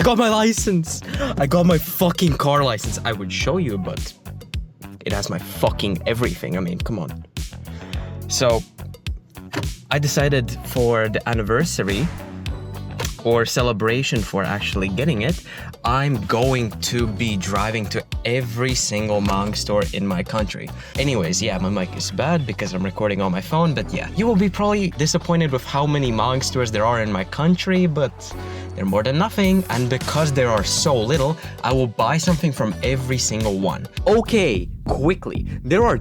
got my license! I got my fucking car license. I would show you, but it has my fucking everything. I mean, come on. So, I decided for the anniversary or celebration for actually getting it, I'm going to be driving to every single manga store in my country. Anyways, yeah, my mic is bad because I'm recording on my phone, but yeah. You will be probably disappointed with how many manga stores there are in my country, but they're more than nothing, and because there are so little, I will buy something from every single one. Okay, quickly. There are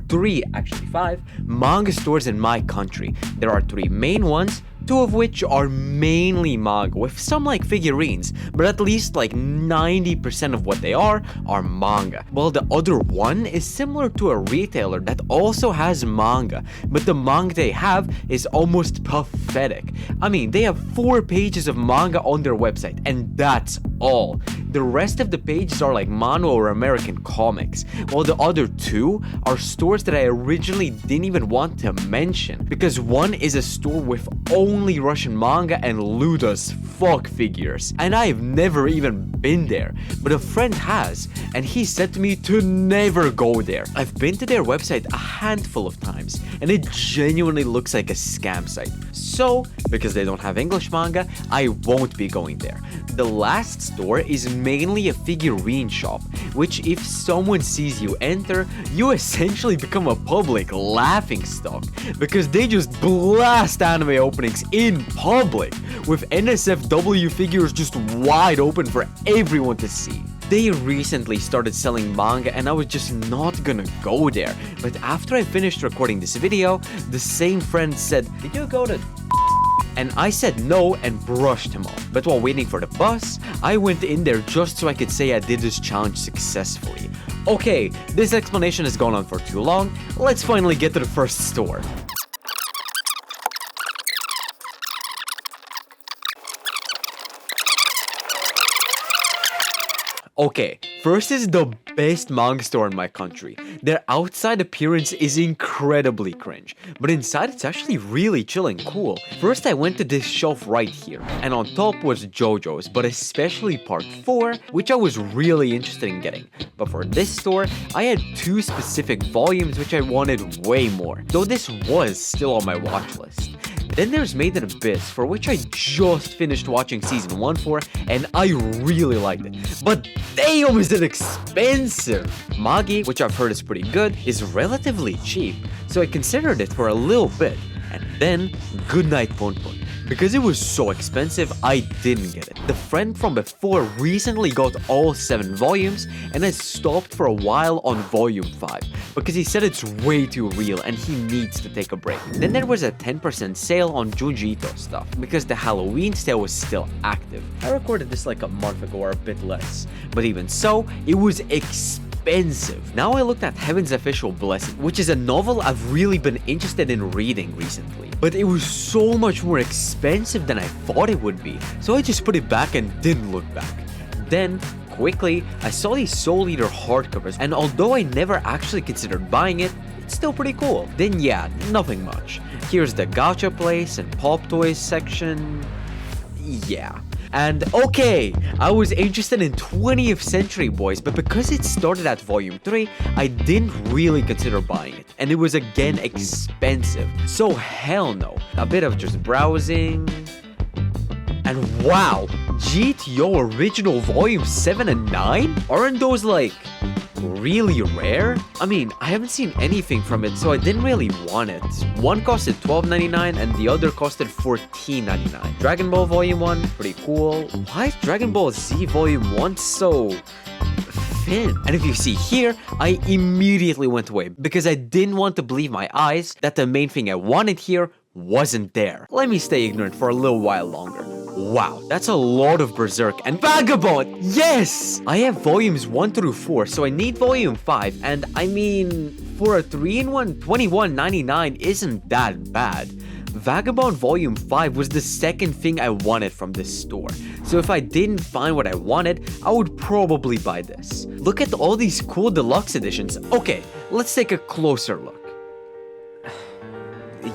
actually five, manga stores in my country. There are 3 main ones, 2 of which are mainly manga, with some like figurines, but at least like 90% of what they are manga. While the other one is similar to a retailer that also has manga, but the manga they have is almost pathetic. I mean, they have 4 pages of manga on their website, and that's all. The rest of the pages are like manga or American comics, while the other 2 are stores that I originally didn't even want to mention, because one is a store with only Russian manga and lewd as fuck figures, and I have never even been there, but a friend has, and he said to me to never go there. I've been to their website a handful of times, and it genuinely looks like a scam site. So, because they don't have English manga, I won't be going there. The last store is mainly a figurine shop, which if someone sees you enter, you essentially become a public laughingstock, because they just blast anime openings in public, with NSFW figures just wide open for everyone to see. They recently started selling manga and I was just not gonna go there, but after I finished recording this video, the same friend said, "Did you go to?" And I said no and brushed him off. But while waiting for the bus, I went in there just so I could say I did this challenge successfully. Okay, this explanation has gone on for too long, let's finally get to the first store. Okay, first is the best manga store in my country. Their outside appearance is incredibly cringe, but inside it's actually really chill and cool. First I went to this shelf right here, and on top was JoJo's, but especially part 4, which I was really interested in getting. But for this store, I had 2 specific volumes which I wanted way more, though this was still on my watch list. Then there's Made in Abyss, for which I just finished watching season 1 for, and I really liked it. But damn, is it expensive! Magi, which I've heard is pretty good, is relatively cheap, so I considered it for a little bit. And then, Goodnight Ponpon. Because it was so expensive, I didn't get it. The friend from before recently got all 7 volumes, and I stopped for a while on volume 5, because he said it's way too real and he needs to take a break. Then there was a 10% sale on Junji Ito stuff, because the Halloween sale was still active. I recorded this like a month ago or a bit less, but even so, it was expensive. Now I looked at Heaven's Official Blessing, which is a novel I've really been interested in reading recently. But it was so much more expensive than I thought it would be, so I just put it back and didn't look back. Then, quickly, I saw these Soul Eater hardcovers, and although I never actually considered buying it, it's still pretty cool. Then yeah, nothing much. Here's the gacha place and pop toys section. Yeah. And okay, I was interested in 20th Century Boys, but because it started at volume 3, I didn't really consider buying it, and it was again expensive, so hell no. A bit of just browsing, and wow, GTO Original Volume 7 and 9? Aren't those like really rare? I mean, I haven't seen anything from it, so I didn't really want it. One costed $12.99 and the other costed $14.99. Dragon Ball Volume 1, pretty cool. Why is Dragon Ball Z Volume 1 so thin? And if you see here, I immediately went away because I didn't want to believe my eyes that the main thing I wanted here wasn't there. Let me stay ignorant for a little while longer. Wow, that's a lot of Berserk and Vagabond! Yes! I have volumes 1 through 4, so I need volume 5, and I mean, for a 3-in-1, $21.99 isn't that bad. Vagabond Volume 5 was the second thing I wanted from this store, so if I didn't find what I wanted, I would probably buy this. Look at all these cool deluxe editions. Okay, let's take a closer look.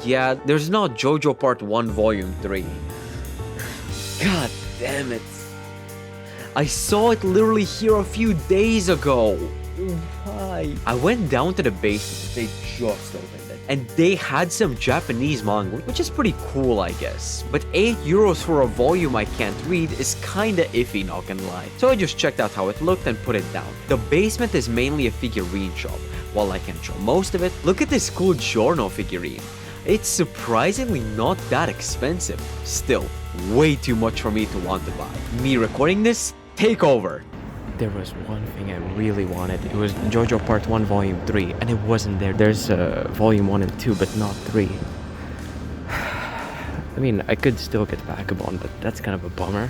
Yeah, there's not JoJo Part 1 Volume 3. God damn it. I saw it literally here a few days ago. Why? I went down to the basement. They just opened it. And they had some Japanese manga, which is pretty cool, I guess. But 8 euros for a volume I can't read is kinda iffy, not gonna lie. So I just checked out how it looked and put it down. The basement is mainly a figurine shop. While I can show most of it, look at this cool Giorno figurine. It's surprisingly not that expensive. Still, way too much for me to want to buy. Me recording this, take over. There was one thing I really wanted. It was JoJo Part 1 Volume 3, and it wasn't there. There's Volume 1 and 2, but not 3. I mean, I could still get Vagabond, but that's kind of a bummer.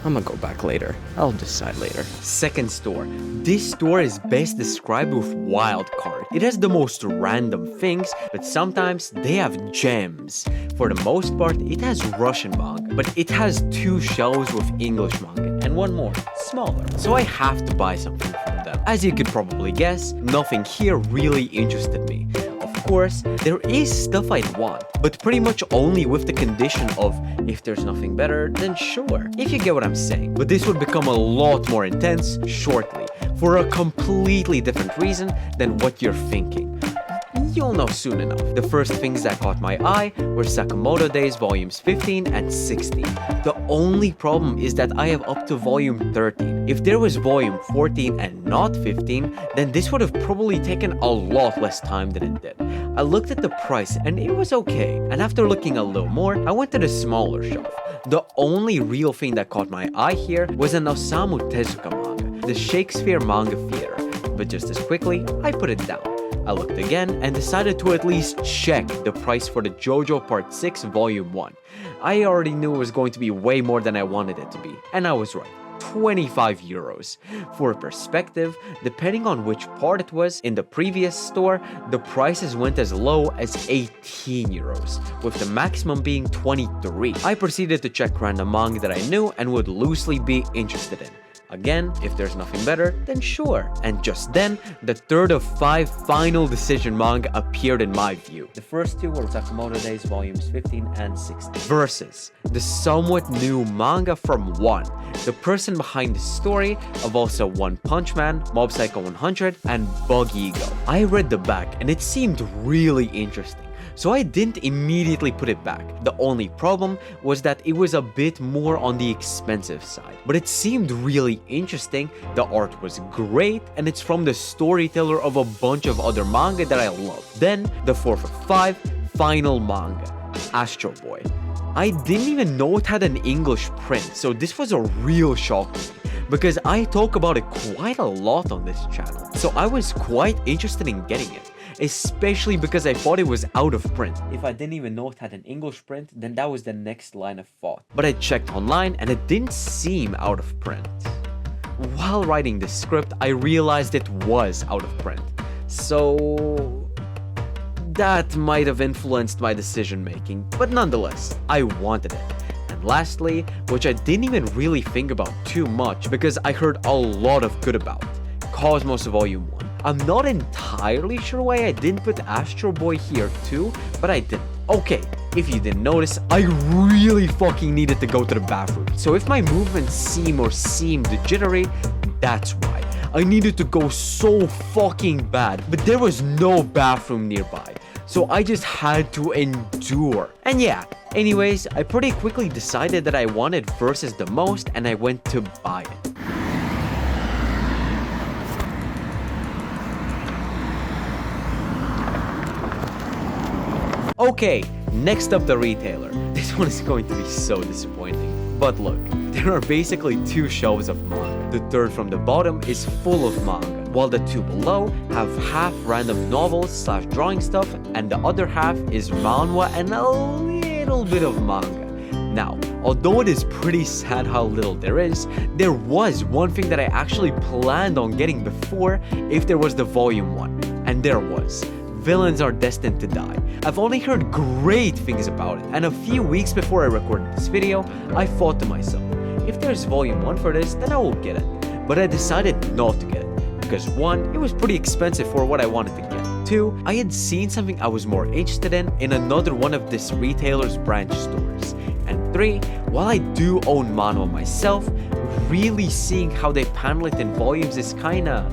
I'm gonna go back later. I'll decide later. Second store. This store is best described with wildcard. It has the most random things, but sometimes they have gems. For the most part, it has Russian manga, but it has 2 shelves with English manga, and one more, smaller. So I have to buy something from them. As you could probably guess, nothing here really interested me. Of course, there is stuff I'd want, but pretty much only with the condition of if there's nothing better, then sure, if you get what I'm saying. But this would become a lot more intense shortly, for a completely different reason than what you're thinking. You'll know soon enough. The first things that caught my eye were Sakamoto Days volumes 15 and 16. The only problem is that I have up to volume 13. If there was volume 14 and not 15, then this would have probably taken a lot less time than it did. I looked at the price and it was okay, and after looking a little more, I went to the smaller shelf. The only real thing that caught my eye here was an Osamu Tezuka manga, the Shakespeare Manga Theater, but just as quickly, I put it down. I looked again and decided to at least check the price for the JoJo Part 6 Volume 1. I already knew it was going to be way more than I wanted it to be, and I was right. 25 euros. For perspective, depending on which part it was in the previous store, the prices went as low as 18 euros, with the maximum being 23. I proceeded to check random manga that I knew and would loosely be interested in. Again, if there's nothing better, then sure. And just then, the third of 5 final decision manga appeared in my view. The first 2 were Sakamoto Days volumes 15 and 16. Versus the somewhat new manga from One, the person behind the story of also One Punch Man, Mob Psycho 100, and Bug Ego. I read the back and it seemed really interesting, so I didn't immediately put it back. The only problem was that it was a bit more on the expensive side, but it seemed really interesting, the art was great, and it's from the storyteller of a bunch of other manga that I love. Then, the 4th of 5 final manga, Astro Boy. I didn't even know it had an English print, so this was a real shock to me, because I talk about it quite a lot on this channel, so I was quite interested in getting it. Especially because I thought it was out of print. If I didn't even know it had an English print, then that was the next line of thought. But I checked online and it didn't seem out of print. While writing this script, I realized it was out of print. So that might have influenced my decision making, but nonetheless, I wanted it. And lastly, which I didn't even really think about too much because I heard a lot of good about, Cosmos Volume 1. I'm not entirely sure why I didn't put Astro Boy here too, but I didn't. Okay, if you didn't notice, I really fucking needed to go to the bathroom. So if my movements seemed jittery, that's why. I needed to go so fucking bad, but there was no bathroom nearby. So I just had to endure. And yeah, anyways, I pretty quickly decided that I wanted Versus the most and I went to buy it. Okay, next up the retailer. This one is going to be so disappointing. But look, there are basically 2 shelves of manga. The third from the bottom is full of manga, while the 2 below have half random novels / drawing stuff, and the other half is manhwa and a little bit of manga. Now, although it is pretty sad how little there was one thing that I actually planned on getting before if there was the volume 1, and there was. Villains Are Destined to Die. I've only heard great things about it, and a few weeks before I recorded this video, I thought to myself, if there's volume 1 for this, then I will get it. But I decided not to get it, because 1, it was pretty expensive for what I wanted to get. 2, I had seen something I was more interested in another one of this retailer's branch stores. And 3, while I do own manhwa myself, really seeing how they panel it in volumes is kinda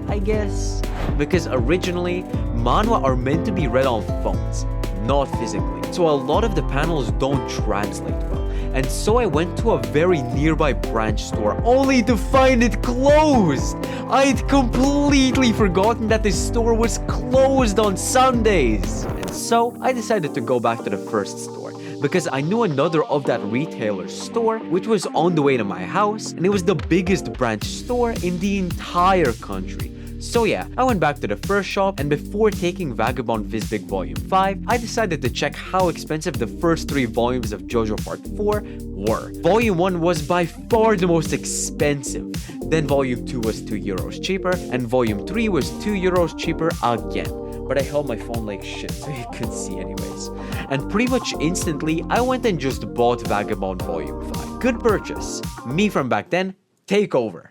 I guess? Because originally, manhwa are meant to be read on phones, not physically. So a lot of the panels don't translate well. And so I went to a very nearby branch store only to find it closed. I'd completely forgotten that this store was closed on Sundays. And so I decided to go back to the first store because I knew another of that retailer's store which was on the way to my house, and it was the biggest branch store in the entire country. So yeah, I went back to the first shop, and before taking Vagabond Vizbig Volume 5, I decided to check how expensive the first 3 volumes of JoJo Part 4 were. Volume 1 was by far the most expensive, then Volume 2 was €2 cheaper, and Volume 3 was €2 cheaper again. But I held my phone like shit so you couldn't see anyways. And pretty much instantly, I went and just bought Vagabond Volume 5. Good purchase. Me from back then, take over.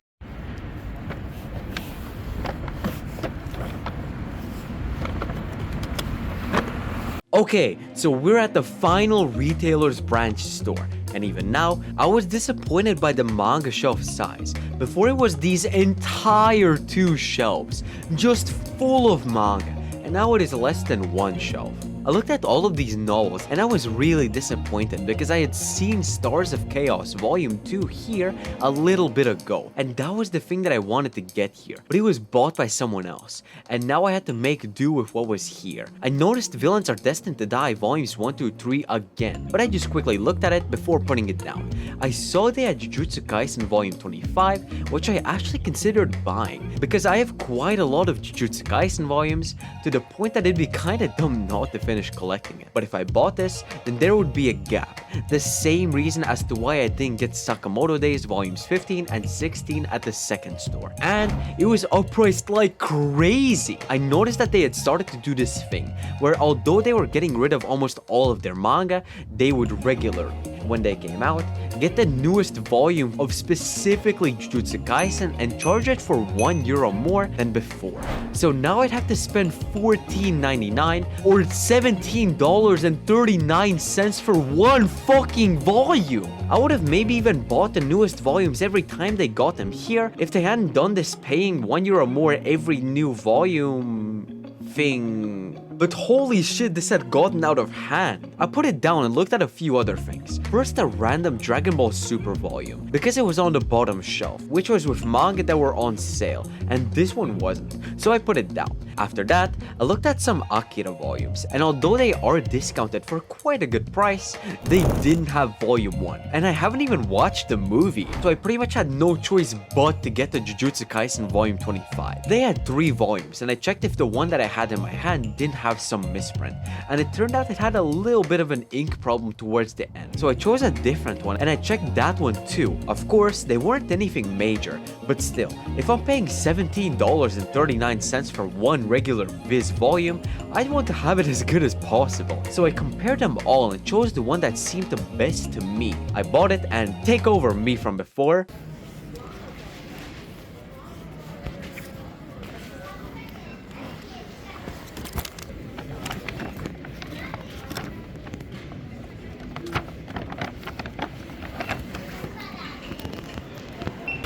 Okay, so we're at the final retailer's branch store, and even now, I was disappointed by the manga shelf size. Before it was these entire 2 shelves, just full of manga, and now it is less than 1 shelf. I looked at all of these novels and I was really disappointed because I had seen Stars of Chaos Volume 2 here a little bit ago, and that was the thing that I wanted to get here, but it was bought by someone else, and now I had to make do with what was here. I noticed Villains Are Destined to Die Volumes 1, 2, 3 again, but I just quickly looked at it before putting it down. I saw they had Jujutsu Kaisen Volume 25, which I actually considered buying, because I have quite a lot of Jujutsu Kaisen volumes, to the point that it'd be kinda dumb not to finish collecting it. But if I bought this, then there would be a gap. The same reason as to why I didn't get Sakamoto Days Volumes 15 and 16 at the second store. And it was uppriced like crazy. I noticed that they had started to do this thing, where although they were getting rid of almost all of their manga, they would regularly, when they came out, get the newest volume of specifically Jujutsu Kaisen and charge it for €1 more than before. So now I'd have to spend $14.99 or $17.39 for one fucking volume. I would have maybe even bought the newest volumes every time they got them here if they hadn't done this paying €1 more every new volume thing. But holy shit, this had gotten out of hand. I put it down and looked at a few other things. First, a random Dragon Ball Super volume, because it was on the bottom shelf, which was with manga that were on sale, and this one wasn't, so I put it down. After that, I looked at some Akira volumes, and although they are discounted for quite a good price, they didn't have volume 1, and I haven't even watched the movie, so I pretty much had no choice but to get the Jujutsu Kaisen volume 25. They had 3 volumes, and I checked if the one that I had in my hand didn't have some misprint, and it turned out it had a little bit of an ink problem towards the end, so I chose a different one and I checked that one too. Of course, they weren't anything major, but still, if I'm paying $17.39 for one regular Viz volume, I'd want to have it as good as possible. So I compared them all and chose the one that seemed the best to me. I bought it, and take over me from before.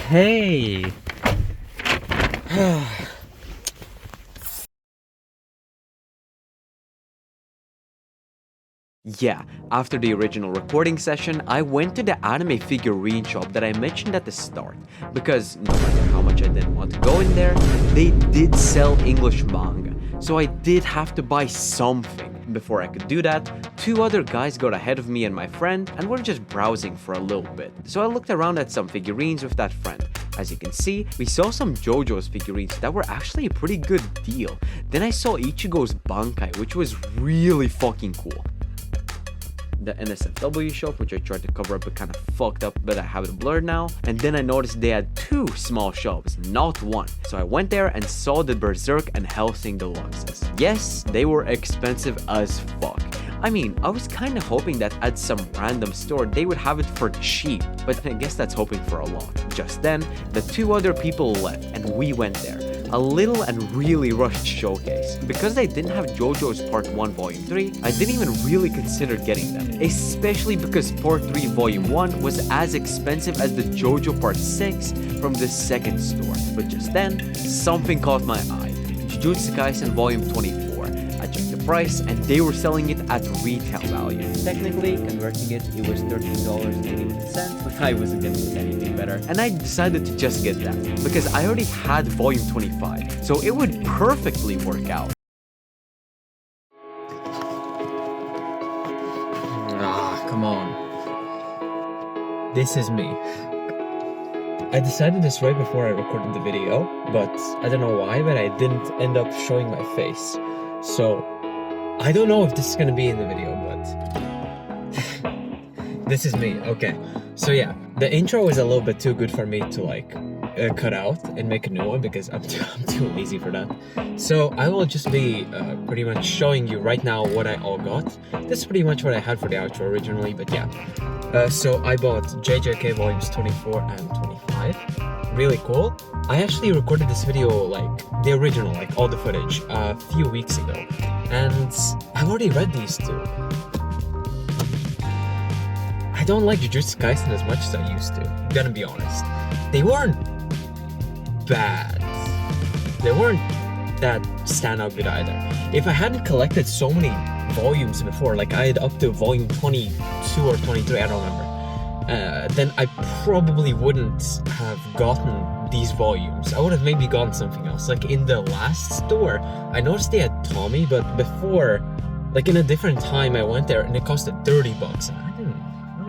Hey. Yeah, after the original recording session, I went to the anime figurine shop that I mentioned at the start, because no matter how much I didn't want to go in there, they did sell English manga, so I did have to buy something. Before I could do that, 2 other guys got ahead of me and my friend, and we're just browsing for a little bit. So I looked around at some figurines with that friend. As you can see, we saw some JoJo's figurines that were actually a pretty good deal. Then I saw Ichigo's Bankai, which was really fucking cool. The NSFW shop, which I tried to cover up but kind of fucked up, but I have it blurred now. And then I noticed they had 2 small shops, not 1. So I went there and saw the Berserk and Hellsing Deluxes. Yes, they were expensive as fuck. I mean, I was kind of hoping that at some random store they would have it for cheap, but I guess that's hoping for a lot. Just then, the 2 other people left and we went there. a little and really rushed showcase. Because they didn't have JoJo's Part 1 Volume 3, I didn't even really consider getting them, especially because Part 3 Volume 1 was as expensive as the JoJo Part 6 from the second store. But just then, something caught my eye. Jujutsu Kaisen Volume 24. I checked the price and they were selling it at retail value. Technically, converting it was $13.81, but I wasn't getting anything better. And I decided to just get that, because I already had Volume 25, so it would perfectly work out. Come on. This is me. I decided this right before I recorded the video, but I don't know why, but I didn't end up showing my face. So, I don't know if this is gonna be in the video, but this is me, okay. So yeah, the intro was a little bit too good for me to like cut out and make a new one because I'm too lazy for that. So I will just be pretty much showing you right now what I all got. This is pretty much what I had for the outro originally, but yeah. So I bought JJK volumes 24 and 25. Really cool. I actually recorded this video, like the original, like all the footage, a few weeks ago. And I've already read these two. I don't like Jujutsu Kaisen as much as I used to, I'm gonna be honest. They weren't bad. They weren't that standout good either. If I hadn't collected so many volumes before, like I had up to volume 22 or 23, I don't remember, then I probably wouldn't have gotten these volumes. I would have maybe gotten something else. Like in the last store, I noticed they had Tommy, but before, like in a different time, I went there and it costed 30 bucks. And I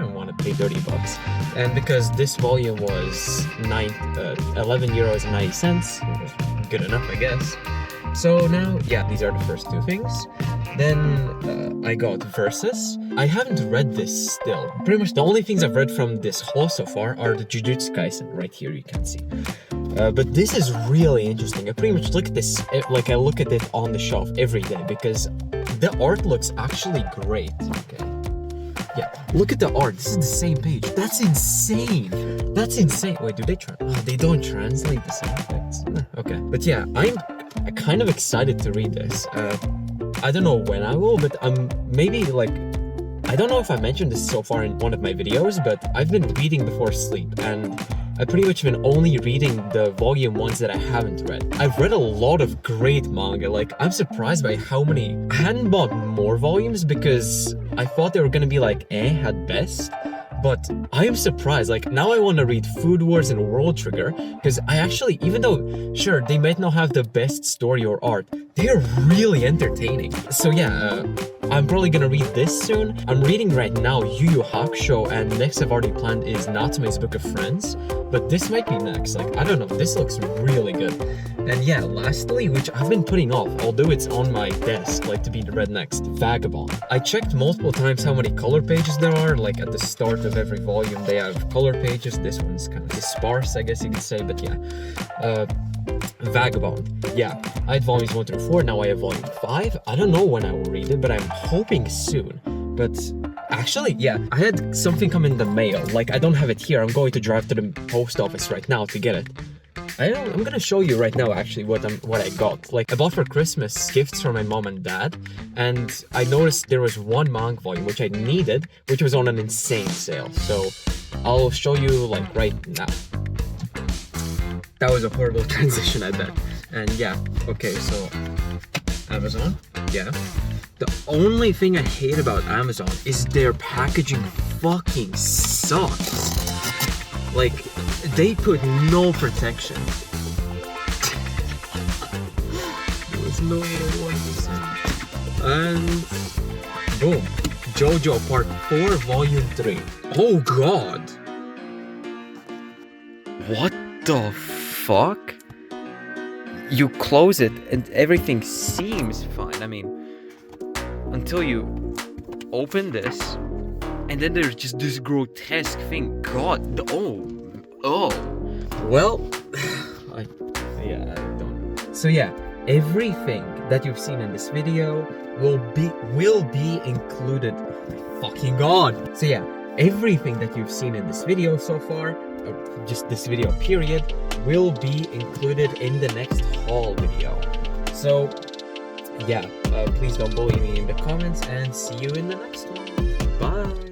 didn't want to pay 30 bucks. And because this volume was 11 euros and 90 cents, it was good enough, I guess. So now, yeah, these are the first two things. Then I got Versus. I haven't read this still. Pretty much the only things I've read from this haul so far are the Jujutsu Kaisen. Right here you can see. But this is really interesting. I pretty much look at this, like I look at it on the shelf every day because the art looks actually great. Okay. Yeah, look at the art. This is the same page. That's insane. That's insane. Wait, do they they don't translate the sound effects? Okay. But yeah, I'm kind of excited to read this. I don't know when I will, but I'm maybe like, I don't know if I mentioned this so far in one of my videos, but I've been reading before sleep and I've pretty much been only reading the volume ones that I haven't read. I've read a lot of great manga, like I'm surprised by how many. I hadn't bought more volumes because I thought they were gonna be like at best. But I am surprised, like now I want to read Food Wars and World Trigger because I actually, even though sure they might not have the best story or art, they're really entertaining. So yeah, I'm probably gonna read this soon. I'm reading right now Yu Yu Hakusho, and next I've already planned is Natsume's Book of Friends, but this might be next. Like I don't know, this looks really good. And yeah, lastly, which I've been putting off, although it's on my desk, like to be read next, Vagabond. I checked multiple times how many color pages there are, like at the start of every volume they have color pages. This one's kind of sparse, I guess you could say, but yeah. Vagabond. Yeah, I had volumes 1 through 4, now I have volume 5. I don't know when I will read it, but I'm hoping soon. But actually, yeah, I had something come in the mail. Like, I don't have it here. I'm going to drive to the post office right now to get it. I'm gonna show you right now actually what I got. Like I bought for Christmas gifts for my mom and dad, and I noticed there was one manga volume which I needed, which was on an insane sale. So I'll show you like right now. That was a horrible transition, I bet. And yeah, okay, so Amazon, yeah. The only thing I hate about Amazon is their packaging fucking sucks. Like, they put no protection. There was no way I wanted to say. And boom, JoJo Part 4 Volume 3. Oh god! What the fuck? You close it and everything seems fine. I mean, until you open this, and then there's just this grotesque thing. God, oh. Well, I don't know. So yeah, everything that you've seen in this video will be included. Oh my fucking god! So yeah, everything that you've seen in this video so far, or just this video period, will be included in the next haul video. So yeah, please don't bully me in the comments, and see you in the next one. Bye.